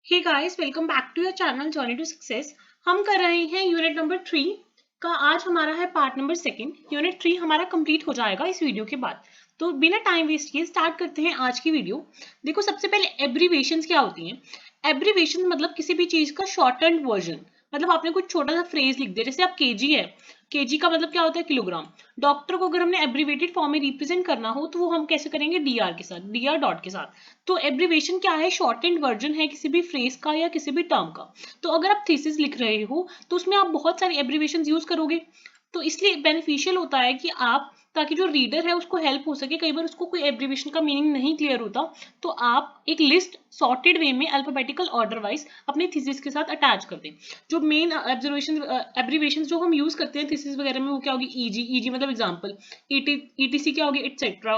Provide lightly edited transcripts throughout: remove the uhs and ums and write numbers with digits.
Hey guys, welcome back to your channel journey to success. हम कर रहे हैं यूनिट नंबर 3 का। आज हमारा है पार्ट नंबर 2। यूनिट 3 हमारा कंप्लीट हो जाएगा इस वीडियो के बाद। तो बिना टाइम वेस्ट किए स्टार्ट करते हैं आज की वीडियो। देखो, सबसे पहले एब्रीवेशंस क्या होती हैं। एब्रीवेशन मतलब किसी भी चीज का शॉर्टन वर्जन। मतलब आपने कुछ छोटा सा फ्रेज लिख दिया, जैसे आप केजी है। केजी का मतलब क्या होता है? किलोग्राम। डॉक्टर को अगर हमने एब्रीवेटेड फॉर्म में रिप्रेजेंट करना हो तो वो हम कैसे करेंगे? डीआर के साथ, डीआर डॉट के साथ। तो एब्रीवेशन क्या है? शॉर्टेंड वर्जन है किसी भी फ्रेज का या किसी भी टर्म का। तो अगर आप थीसिस लिख रहे हो तो उसमें आप बहुत सारी एब्रीवेशन यूज करोगे। तो इसलिए बेनिफिशियल होता है कि आप, ताकि जो रीडर है उसको हेल्प हो सके, कई बार उसको कोई एब्रीवेशन का मीनिंग नहीं क्लियर होता, तो आप एक लिस्ट सॉर्टेड वे में अल्फाबेटिकल ऑर्डर वाइज अपने थीसिस के साथ अटैच कर दें। जो मेन ऑब्जर्वेशन एब्रीवेशन जो हम यूज करते हैं थीसिस वगैरह में, वो क्या होगी? ईजी, ईजी मतलब एग्जांपल। ईटीसी क्या होगी? एटसेट्रा।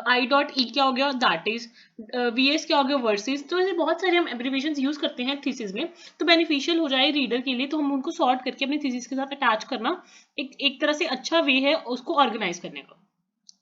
आई डॉट ई क्या हो गया? That is. वी एस क्या हो गया? वर्सेस। तो ऐसे बहुत सारे हम एब्रीवेशन यूज करते हैं थीसिस में। तो बेनिफिशियल हो जाए रीडर के लिए, तो हम उनको सॉर्ट करके अपने थीसिस के साथ अटैच करना एक तरह से अच्छा वे है उसको ऑर्गेनाइज करने का।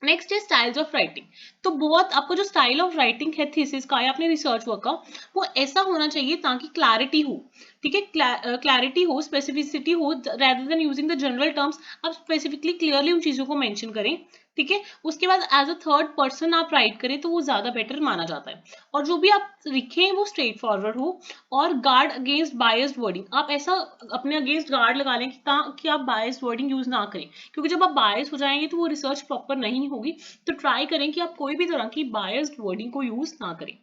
नेक्स्ट है स्टाइल्स ऑफ राइटिंग। तो बहुत आपको जो स्टाइल ऑफ राइटिंग है थीसिस का या अपने रिसर्च वर्क का, वो ऐसा होना चाहिए ताकि क्लैरिटी हो। ठीक है, क्लैरिटी हो, स्पेसिफिसिटी हो, rather than using the general terms. आप स्पेसिफिकली क्लियरली उन चीजों को मेंशन करें। ठीक है, उसके बाद एज अ थर्ड पर्सन आप राइट करें तो वो ज्यादा बेटर माना जाता है। और जो भी आप लिखें वो स्ट्रेट फॉरवर्ड हो। और गार्ड अगेंस्ट बायस्ड वर्डिंग, आप ऐसा अपने अगेंस्ट गार्ड लगा लें कि आप बायस्ड वर्डिंग यूज ना करें, क्योंकि जब आप बायस हो जाएंगे तो वो रिसर्च प्रॉपर नहीं होगी। तो ट्राई करें कि आप कोई भी तरह की बायस्ड वर्डिंग को यूज ना करें।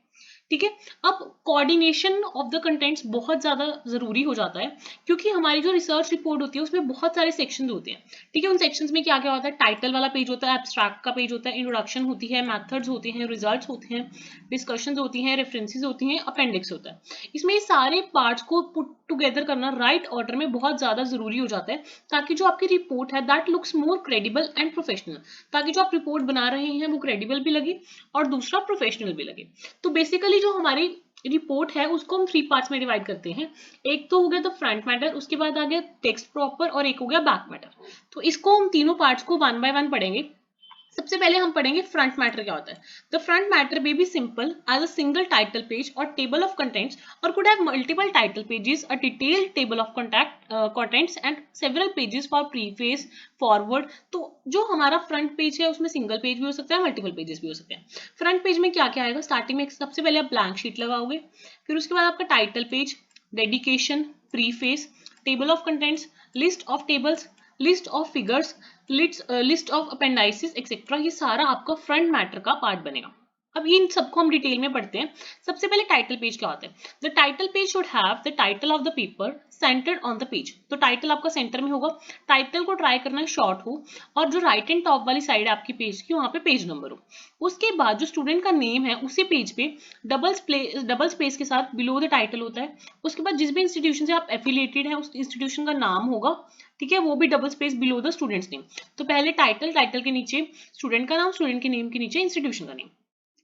ठीक है। अब कोऑर्डिनेशन ऑफ द कंटेंट्स बहुत ज्यादा जरूरी हो जाता है, क्योंकि हमारी जो रिसर्च रिपोर्ट होती है उसमें बहुत सारे सेक्शंस होते हैं। ठीक है, उन सेक्शंस में क्या क्या होता है? टाइटल वाला पेज होता है, एब्स्ट्रैक्ट का पेज होता है, इंट्रोडक्शन होती है, मेथड्स होते हैं, रिजल्ट्स होते हैं, डिस्कशंस होती हैं, रेफरेंसेस होती हैं, अपेंडिक्स होता है। इसमें ये सारे पार्ट्स को पुट टुगेदर करना राइट ऑर्डर में बहुत ज्यादा जरूरी हो जाता है, ताकि जो आपकी रिपोर्ट है that looks more credible and professional. ताकि जो आप रिपोर्ट बना रहे हैं वो क्रेडिबल भी लगे और दूसरा प्रोफेशनल भी लगे। तो बेसिकली जो हमारी रिपोर्ट है उसको हम 3 पार्ट्स में डिवाइड करते हैं। एक तो हो गया द फ्रंट मैटर, उसके बाद आ गया टेक्स्ट प्रॉपर, और एक हो गया बैक मैटर। तो इसको हम तीनों पार्ट्स को वन बाय वन पढ़ेंगे। सबसे पहले हम पढ़ेंगे फ्रंट मैटर क्या होता है। The front matter may be simple as a single title page or table of contents, or could have multiple title pages, a detailed table of contents and several pages for preface, forward। तो जो हमारा front page है उसमें single page भी हो सकता है, multiple pages भी हो सकते हैं। फ्रंट पेज में क्या क्या आएगा? स्टार्टिंग में सबसे पहले आप ब्लैंक शीट लगाओगे, फिर उसके बाद आपका title page, dedication, preface, table of contents, list of tables, list of figures, list of appendices etcetera. ये सारा आपका फ्रंट मैटर का पार्ट बनेगा। अब इन सबको हम डिटेल में पढ़ते हैं। सबसे पहले टाइटल पेज क्या होता है? The title page should have the title of the paper centred on the page. तो टाइटल आपका सेंटर में होगा। टाइटल को ट्राई करना शॉर्ट हो, और जो राइट एंड टॉप वाली साइड है आपकी पेज की, वहां पे पेज नंबर हो। उसके बाद जो स्टूडेंट का नेम है उसी पेज पे डबल स्पेस के साथ बिलो द टाइटल होता है। उसके बाद जिस भी इंस्टीट्यूशन से आप एफिलिएटेड है उस इंस्टीट्यूशन का नाम होगा। ठीक है, वो भी double space below the students name. तो पहले टाइटल, टाइटल के नीचे स्टूडेंट का नाम, स्टूडेंट के नेम के नीचे इंस्टीट्यूशन का नेम।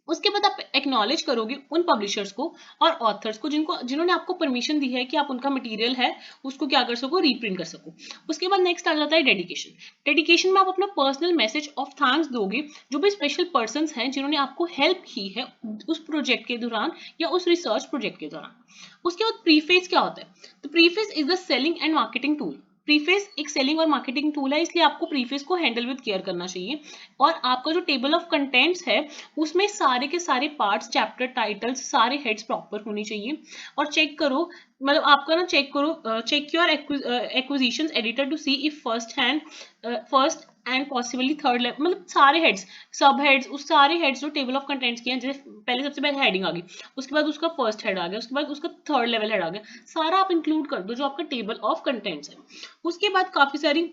उसके बाद आप एक्नॉलेज करोगे उन पब्लिशर्स को और ऑथर्स को जिन्होंने आपको परमिशन दी है कि आप उनका मटेरियल है उसको क्या कर सको? रीप्रिंट कर सको। उसके बाद नेक्स्ट आ जाता है डेडिकेशन। डेडिकेशन में आप अपना पर्सनल मैसेज ऑफ थैंक्स दोगे जो भी स्पेशल पर्सन हैं जिन्होंने आपको हेल्प की है उस प्रोजेक्ट के दौरान या उस रिसर्च प्रोजेक्ट के दौरान। उसके बाद प्रीफेस क्या होता है? तो preface is the selling and marketing tool. Preface एक सेलिंग और मार्केटिंग टूल है, इसलिए आपको प्रीफेस को हैंडल विद केयर करना चाहिए। और आपका जो टेबल ऑफ कंटेंट्स है उसमें सारे के सारे पार्ट्स, चैप्टर टाइटल्स, सारे हेड्स प्रॉपर होनी चाहिए। और चेक करो, मतलब आपका ना चेक करो, check your acquisitions editor to see if first and possibly third level, मतलब सारे हेड्स, सब हेड्स, उस सारे हेड्स जो टेबल ऑफ कंटेंट्स के हैं, जैसे पहले सबसे पहले हेडिंग आ गई, उसके बाद उसका फर्स्ट हेड आ गया, उसके बाद उसका थर्ड लेवल हेड आ गया, सारा आप इंक्लूड कर दो जो आपका टेबल ऑफ कंटेंट्स है। उसके बाद काफी सारी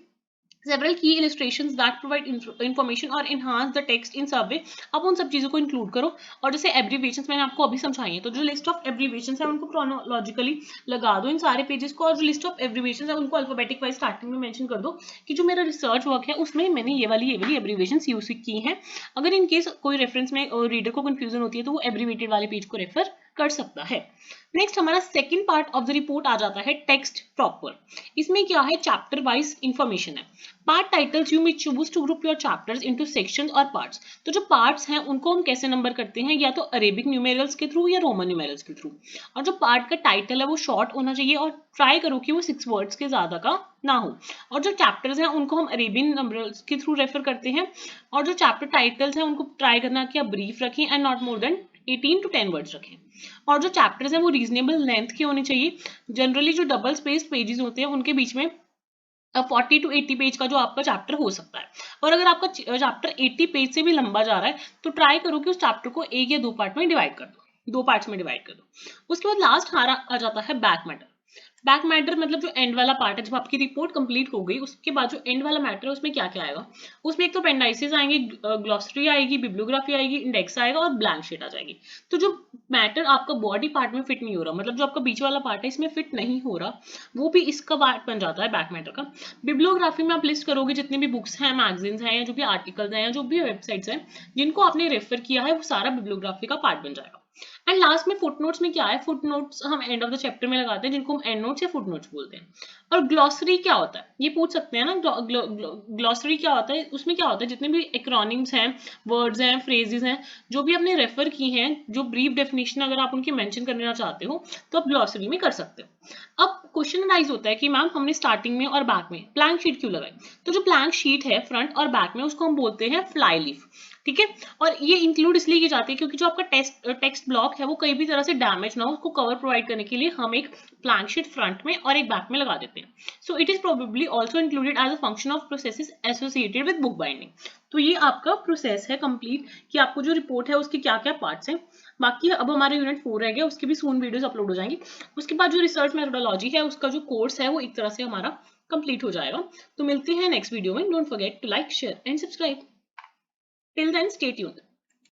several key illustrations that provide information or enhance the text in some way। आप उन सब चीजों को इंक्लूड करो। और जैसे एब्रीवेशंस मैंने आपको अभी समझाई है, तो जो लिस्ट ऑफ एब्रीवेशंस है उनको क्रोनोलॉजिकली लगा दो इन सारे पेजेस को, और जो लिस्ट ऑफ एब्रीवेशंस है उनको अल्फाबेटिक वाइज स्टार्टिंग में मेंशन कर दो कि जो मेरा रिसर्च वर्क है उसमें मैंने ये वाली एब्रीवेशंस यूज की हैं। अगर इन केस कोई रेफरेंस में रीडर को कंफ्यूजन होती है तो वो एब्रीवेटेड वाले पेज को रेफर कर सकता है। नेक्स्ट हमारा second part of the report आ जाता है टेक्स्ट प्रॉपर। इसमें क्या है, चैप्टर वाइज इंफॉर्मेशन है। Part titles you may choose to group your chapters into sections और पार्ट्स। तो जो पार्ट्स हैं उनको हम कैसे नंबर करते हैं, या तो अरेबिक न्यूमेरल्स के थ्रू या रोमन न्यूमेरल्स के थ्रू। और जो पार्ट का टाइटल है वो शॉर्ट होना चाहिए और ट्राई करो कि वो 6 वर्ड्स के ज्यादा का ना हो। और जो चैप्टर्स हैं उनको हम अरेबियन नंबर्स के थ्रू रेफर करते हैं। और जो चैप्टर टाइटल्स हैं उनको ट्राई करना कि आप ब्रीफ रखें and not more than 18 to 10 words रखें। और जो चैप्टर्स हैं वो रीजनेबल लेंथ के होने चाहिए। जनरली जो डबल स्पेस्ड पेजेस होते हैं उनके बीच में 40 to 80 पेज का जो आपका चैप्टर हो सकता है। और अगर आपका चैप्टर 80 पेज से भी लंबा जा रहा है तो ट्राई करो कि उस चैप्टर को एक या दो पार्ट में डिवाइड कर दो, 2 पार्ट्स में डिवाइड कर दो। उसके बाद लास्ट हमारा आ जाता है बैक मैटर। बैक मैटर मतलब जो एंड वाला पार्ट है, जब आपकी रिपोर्ट कंप्लीट हो गई उसके बाद जो एंड वाला मैटर है उसमें क्या क्या आएगा। उसमें एक तो अपेंडाइसिस आएंगे, ग्लॉसरी आएगी, बिब्लियोग्राफी आएगी, इंडेक्स आएगा और ब्लैंक शीट आ जाएगी। तो जो मैटर आपका बॉडी पार्ट में फिट नहीं हो रहा, मतलब जो आपका बीच वाला पार्ट है इसमें फिट नहीं हो रहा, वो भी इसका पार्ट बन जाता है बैक मैटर का। बिब्लियोग्राफी में आप लिस्ट करोगे जितने भी बुक्स हैं, मैगजीन्स हैं, या जो भी आर्टिकल्स हैं, या जो भी वेबसाइट्स हैं जिनको आपने रेफर किया है, वो सारा बिब्लियोग्राफी का पार्ट बन जाएगा। एंड लास्ट में फुटनोट्स में क्या है, फुटनोट्स हम एंड ऑफ द चैप्टर में लगाते हैं जिनको हम एंड नोट्स या फुटनोट्स बोलते हैं। और ग्लॉसरी क्या होता है, ये पूछ सकते हैं ना, ग्लॉसरी क्या होता है, उसमें क्या होता है, जितने भी एक्रोनिम्स हैं, वर्ड्स हैं, फ्रेजेस हैं, जो भी आपने रेफर की हैं, जो ब्रीफ डेफिनेशन अगर आप उनकी मेंशन करना चाहते हो तो आप ग्लॉसरी में कर सकते हो। अब क्वेश्चन राइज होता है कि मैम हमने स्टार्टिंग में और बैक में ब्लैंक शीट क्यों लगाई। तो जो ब्लैंक शीट है फ्रंट और बैक में उसको हम बोलते हैं फ्लाई लीफ, ठीक है। और ये इंक्लूड इसलिए की जाती है क्योंकि जो आपका टेक्स्ट ब्लॉक है वो कहीं भी तरह से डैमेज ना हो, उसको कवर प्रोवाइड करने के लिए हम एक ब्लैंक शीट फ्रंट में और एक बैक में लगा देते हैं। So it is probably also included as a function of processes associated with book binding. तो ये आपका प्रोसेस है कंप्लीट कि आपको जो रिपोर्ट है उसके क्या क्या पार्ट्स हैं। बाकी अब हमारा यूनिट 4 रह गया, उसके भी सून वीडियोस अपलोड हो जाएंगी। उसके बाद जो रिसर्च मेथोडोलॉजी है उसका जो कोर्स है वो एक तरह से हमारा कंप्लीट हो जाएगा। तो मिलते हैं नेक्स्ट वीडियो में। Don't forget to like, share and subscribe. Till then, stay tuned.